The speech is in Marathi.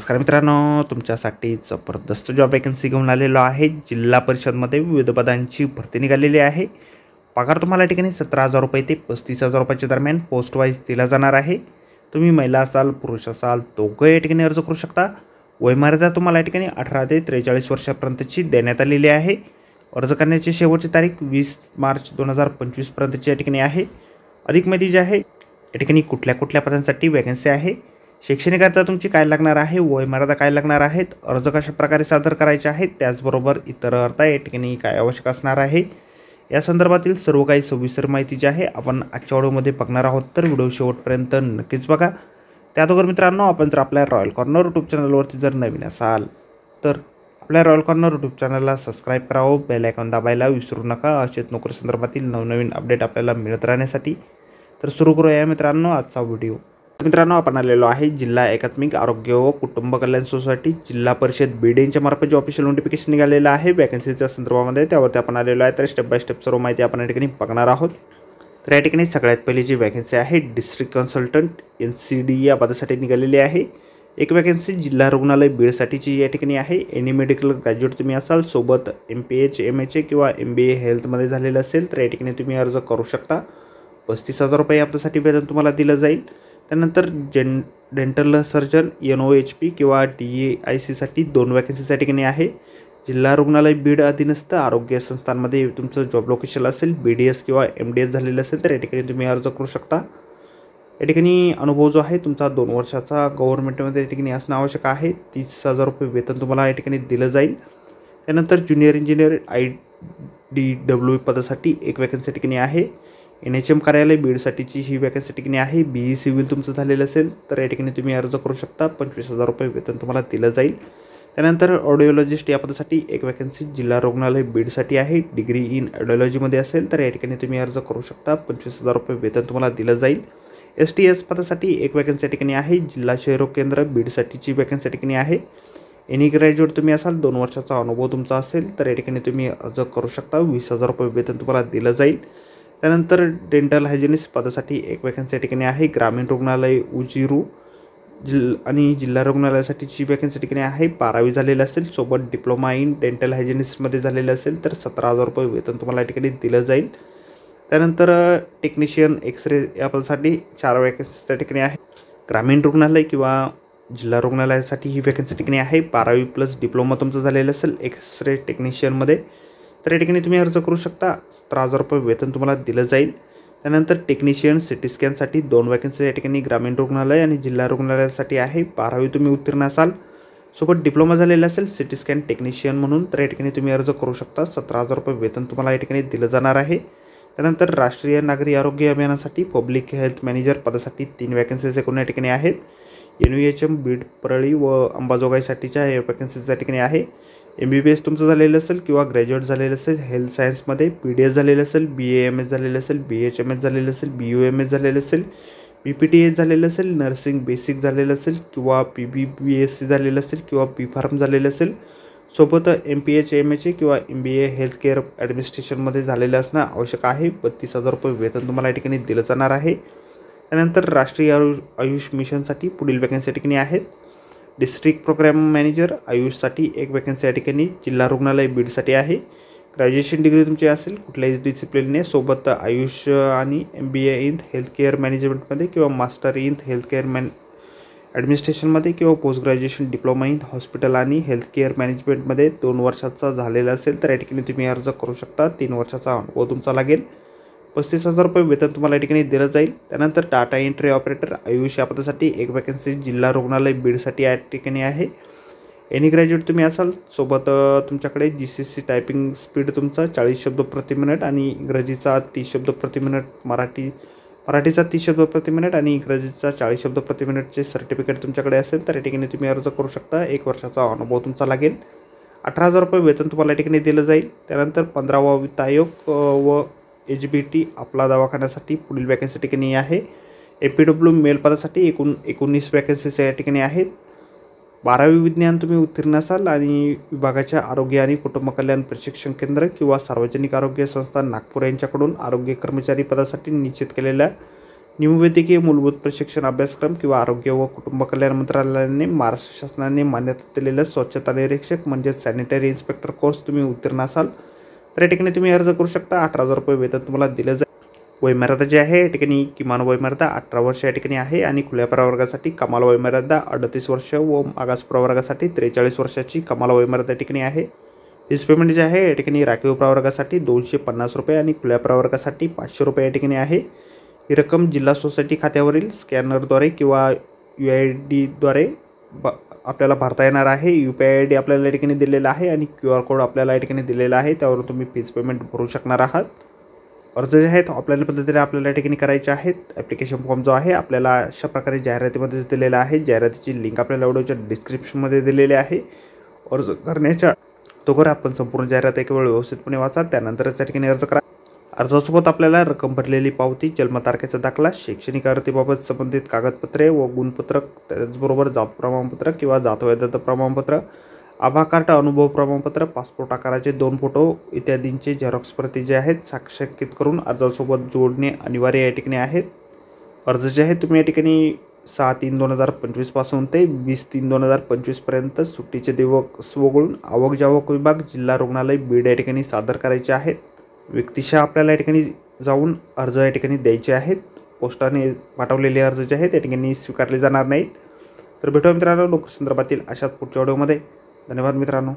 नमस्कार मित्रांनो, तुमच्यासाठी जबरदस्त जॉब वॅकन्सी घेऊन आलेलो आहे। जिल्हा परिषदमध्ये विविध पदांची भरती निघालेली आहे। पगार तुम्हाला या ठिकाणी 17,000 रुपये ते 35,000 रुपयाच्या दरम्यान पोस्ट वाईज दिला जाणार आहे। तुम्ही महिला असाल पुरुष असाल दोघं या ठिकाणी अर्ज करू शकता। वयमर्यादा तुम्हाला या ठिकाणी 18 ते 43 वर्षापर्यंतची देण्यात आलेली आहे। अर्ज करण्याची शेवटची तारीख 20 मार्च 2025 पर्यंतची या ठिकाणी आहे। अधिक माहिती जी आहे या ठिकाणी कुठल्या पदांसाठी वॅकन्सी आहे, शैक्षणिक अर्हता तुमची काय लागणार आहे, वयमर्यादा काय लागणार आहेत, अर्ज कशा प्रकारे सादर करायचे आहेत, त्याचबरोबर इतर अर्हता या ठिकाणी काय आवश्यक असणार आहे, या संदर्भातील सर्व काही सविस्तर माहिती जी आहे आपण आजच्या व्हिडिओमध्ये बघणार आहोत। तर व्हिडिओ शेवटपर्यंत नक्कीच बघा। त्याअगोदर मित्रांनो, आपण जर आपल्या रॉयल कॉर्नर यूट्यूब चॅनलवरती जर नवीन असाल तर आपल्या रॉयल कॉर्नर यूट्यूब चॅनलला सबस्क्राईब करावं, बेल आयकॉन दाबायला विसरू नका असेच नोकरी संदर्भातील नवनवीन अपडेट आपल्याला मिळत राहण्यासाठी। तर सुरू करूया मित्रांनो आजचा व्हिडिओ। मित्रांनो, आपण आलेलो आहे जिल्हा एकात्मिक आरोग्य व कुटुंब कल्याण सोसायटी जिल्हा परिषद बीड यांच्या मार्फत जो ऑफिशियल नोटिफिकेशन निघालेलं आहे वॅकन्सीच्या संदर्भामध्ये, त्यावरती आपण आलेलो आहे। तर स्टेप बाय स्टेप सर्व माहिती आपण या ठिकाणी बघणार आहोत। तर या ठिकाणी सगळ्यात पहिली जी वॅकन्सी आहे डिस्ट्रिक्ट कन्सल्टंट NCD या पदासाठी निघालेली आहे। एक वॅकन्सी जिल्हा रुग्णालय बीडसाठीची या ठिकाणी आहे। एनी मेडिकल ग्रॅज्युएट तुम्ही असाल, सोबत MPH MHA किंवा MBA हेल्थमध्ये झालेलं असेल तर या ठिकाणी तुम्ही अर्ज करू शकता। 35,000 रुपये यासाठी वेतन तुम्हाला दिलं जाईल। त्यानंतर डेंटल सर्जन NOHP किंवा DAIC साठी 2 वॅकन्सीच्या ठिकाणी आहे। जिल्हा रुग्णालय बीड अधीनस्थ आरोग्य संस्थांमध्ये तुमचं जॉब लोकेशन असेल, BDS किंवा MDS झालेलं असेल तर या ठिकाणी तुम्ही अर्ज करू शकता। या ठिकाणी अनुभव जो आहे तुमचा 2 वर्षाचा गव्हर्नमेंटमध्ये या ठिकाणी असणं आवश्यक आहे। 30,000 रुपये वेतन तुम्हाला या ठिकाणी दिलं जाईल। त्यानंतर ज्युनियर इंजिनियर IDW पदासाठी एक वॅकन्सी ठिकाणी आहे। NHM कार्यालय बीडसाठीची ही वॅकन्सी ठिकाणी आहे। BE सिव्हिल तुमचं झालेलं असेल तर या ठिकाणी तुम्ही अर्ज करू शकता। 25,000 रुपये वेतन तुम्हाला दिलं जाईल। त्यानंतर ऑडिओलॉजिस्ट या पदासाठी एक वॅकन्सी जिल्हा रुग्णालय बीडसाठी आहे। डिग्री इन ऑडिओलॉजीमध्ये असेल तर या ठिकाणी तुम्ही अर्ज करू शकता। 25,000 रुपये वेतन तुम्हाला दिलं जाईल। STS पदासाठी एक वॅकन्सी ठिकाणी आहे। जिल्हा क्षयरोग केंद्र बीडसाठीची वॅकन्सी ठिकाणी आहे। एनी ग्रॅज्युएट तुम्ही असाल, 2 वर्षाचा अनुभव तुमचा असेल तर या ठिकाणी तुम्ही अर्ज करू शकता। 20,000 रुपये वेतन तुम्हाला दिलं जाईल। त्यानंतर डेंटल हायजिनिस्ट पदासाठी एक वॅकन्सी या ठिकाणी आहे। ग्रामीण रुग्णालय उजिरू आणि जिल्हा रुग्णालयासाठीची वॅकन्सी ठिकाणी आहे। 12वी झालेलं असेल, सोबत डिप्लोमा इन डेंटल हायजिनिस्टमध्ये झालेलं असेल तर 17,000 रुपये वेतन तुम्हाला या ठिकाणी दिलं जाईल। त्यानंतर टेक्निशियन एक्सरे या पदासाठी 4 वॅकन्सीच्या ठिकाणी आहे। ग्रामीण रुग्णालय किंवा जिल्हा रुग्णालयासाठी ही वॅकन्सी ठिकाणी आहे। 12वी प्लस डिप्लोमा तुमचं झालेलं असेल एक्सरे टेक्निशियनमध्ये तर या ठिकाणी तुम्ही अर्ज करू शकता। 17,000 रुपये वेतन तुम्हाला दिलं जाईल। त्यानंतर टेक्निशियन CT स्कॅनसाठी 2 वॅकन्सी या ठिकाणी ग्रामीण रुग्णालय आणि जिल्हा रुग्णालयासाठी आहे। 12वी तुम्ही उत्तीर्ण असाल, सोबत डिप्लोमा झालेला असेल CT स्कॅन टेक्निशियन म्हणून तर या ठिकाणी तुम्ही अर्ज करू शकता। 17,000 रुपये वेतन तुम्हाला या ठिकाणी दिलं जाणार आहे। त्यानंतर राष्ट्रीय नागरी आरोग्य अभियानासाठी पब्लिक हेल्थ मॅनेजर पदासाठी 3 वॅकन्सीज एकूण या ठिकाणी आहेत। NUHM बीड परळी व अंबाजोगाईसाठीच्या या वॅकन्सीज या ठिकाणी आहे। MBBS तुमचं झालेलं असेल किंवा ग्रॅज्युएट झालेलं असेल हेल्थ सायन्समध्ये, PDS झालेलं असेल, BAMS झालेलं असेल, BHMS झालेलं असेल, BUMS झालेलं असेल, PPTS झालेलं असेल, नर्सिंग बेसिक झालेलं असेल किंवा PBBSc झालेलं असेल किंवा B.Pharm झालेलं असेल, सोबत MPH MHA किंवा MBA हेल्थ केअर ॲडमिनिस्ट्रेशनमध्ये झालेलं असणं आवश्यक आहे। 32,000 रुपये वेतन तुम्हाला या ठिकाणी दिलं जाणार आहे। त्यानंतर राष्ट्रीय आयुष मिशनसाठी पुढील वॅकन्सी या ठिकाणी आहेत। डिस्ट्रिक्ट प्रोग्राम मॅनेजर आयुषसाठी एक वॅकन्सी या ठिकाणी जिल्हा रुग्णालय बीडसाठी आहे। ग्रॅज्युएशन डिग्री तुमची असेल कुठल्याही डिसिप्लिनने, सोबत आयुष आणि MBA इन हेल्थ केअर मॅनेजमेंटमध्ये किंवा मास्टर इन हेल्थ केअर ॲडमिनिस्ट्रेशनमध्ये किंवा post graduation diploma in hospital आणि हेल्थ केअर मॅनेजमेंटमध्ये 2 वर्षाचा झालेला असेल तर या ठिकाणी तुम्ही अर्ज करू शकता। 3 वर्षाचा अनुभव तुमचा लागेल। 35,000 रुपये वेतन तुम्हाला या ठिकाणी दिलं जाईल। त्यानंतर डाटा एंट्री ऑपरेटर आयुष या पदासाठी एक वॅकन्सी जिल्हा रुग्णालय बीडसाठी या ठिकाणी आहे। एनी ग्रॅज्युएट तुम्ही असाल, सोबत तुमच्याकडे GCC टायपिंग स्पीड तुमचा 40 शब्द प्रति मिनिट आणि इंग्रजीचा 30 शब्द प्रति मिनिट, मराठीचा 30 शब्द प्रति मिनिट आणि इंग्रजीचा 40 शब्द प्रति मिनिटचे सर्टिफिकेट तुमच्याकडे असेल तर या ठिकाणी तुम्ही अर्ज करू शकता। 1 वर्षाचा अनुभव तुमचा लागेल। 18,000 रुपये वेतन तुम्हाला या ठिकाणी दिलं जाईल। त्यानंतर 15वा वित्त आयोग व HBT आपला दवाखान्यासाठी पुढील वॅकन्सी ठिकाणी आहे। MPW मेल पदासाठी एकूण 19 वॅकन्सीज या ठिकाणी आहेत। 12वी विज्ञान तुम्ही उत्तीर्ण असाल आणि विभागाच्या आरोग्य आणि कुटुंब कल्याण प्रशिक्षण केंद्र किंवा सार्वजनिक आरोग्य संस्था नागपूर यांच्याकडून आरोग्य कर्मचारी पदासाठी निश्चित केलेल्या निमवैद्यकीय मूलभूत प्रशिक्षण अभ्यासक्रम किंवा आरोग्य व कुटुंब कल्याण मंत्रालयाने महाराष्ट्र शासनाने मान्यता दिलेला स्वच्छता निरीक्षक म्हणजे सॅनिटरी इन्स्पेक्टर कोर्स तुम्ही उत्तीर्ण असाल तर या ठिकाणी तुम्ही अर्ज करू शकता. 18,000 रुपये वेतन तुम्हाला दिलं जाईल. वयमर्यादा जी आहे या ठिकाणी किमान वयमर्यादा 18 वर्ष या ठिकाणी आहे आणि खुल्या प्रवर्गासाठी कमाल वयमर्यादा 38 वर्ष व मागास प्रवर्गासाठी 43 वर्षाची कमाल वयमर्यादा या ठिकाणी आहे. फीस पेमेंट जे आहे या ठिकाणी राखीव प्रवर्गासाठी 250 रुपये आणि खुल्या प्रवर्गासाठी 500 रुपये या ठिकाणी आहे. ही रक्कम जिल्हा सोसायटी खात्यावरील स्कॅनरद्वारे किंवा UIDद्वारे आपल्याला भरता येणार आहे. UPI ID आपल्याला या ठिकाणी दिलेला आहे आणि QR कोड आपल्याला या ठिकाणी दिलेला आहे. त्यावरून तुम्ही फीस पेमेंट भरू शकणार आहात. अर्ज जे आहेत ऑफलाईन पद्धतीने आपल्याला या ठिकाणी करायचे आहेत. ॲप्लिकेशन फॉर्म जो आहे आपल्याला अशा प्रकारे जाहिरातीमध्येच दिलेला आहे. जाहिरातीची लिंक आपल्याला व्हिडिओच्या डिस्क्रिप्शनमध्ये दिलेली आहे. अर्ज करण्याच्या तोवर आपण संपूर्ण जाहिरात एक वेळ व्यवस्थितपणे वाचा, त्यानंतरच या ठिकाणी अर्ज करा. अर्जासोबत आपल्याला रक्कम भरलेली पावती, जन्मतारखेचा दाखला, शैक्षणिक अर्हतेबाबत संबंधित कागदपत्रे व गुणपत्रक, त्याचबरोबर जात प्रमाणपत्र किंवा जात वैधता प्रमाणपत्र, आभा कार्ड, अनुभव प्रमाणपत्र, पासपोर्ट आकाराचे 2 फोटो इत्यादींचे झेरॉक्स प्रती जे आहेत साक्षांकित करून अर्जासोबत जोडणे अनिवार्य या ठिकाणी आहेत. अर्ज जे आहे तुम्ही या ठिकाणी 6/3/2025 पासून ते 20/3/2025 पर्यंत सुट्टीचे दिवस वगळून आवक जावक विभाग, जिल्हा रुग्णालय, बीड या ठिकाणी सादर करायचे आहेत. व्यक्तिशः आपल्याला या ठिकाणी जाऊन अर्ज या ठिकाणी द्यायचे आहेत. पोस्टाने पाठवलेले अर्ज जे आहेत या ठिकाणी स्वीकारले जाणार नाहीत. तर भेटूया मित्रांनो नोकरी संदर्भातील अशाच पुढच्या व्हिडिओमध्ये. धन्यवाद मित्रांनो.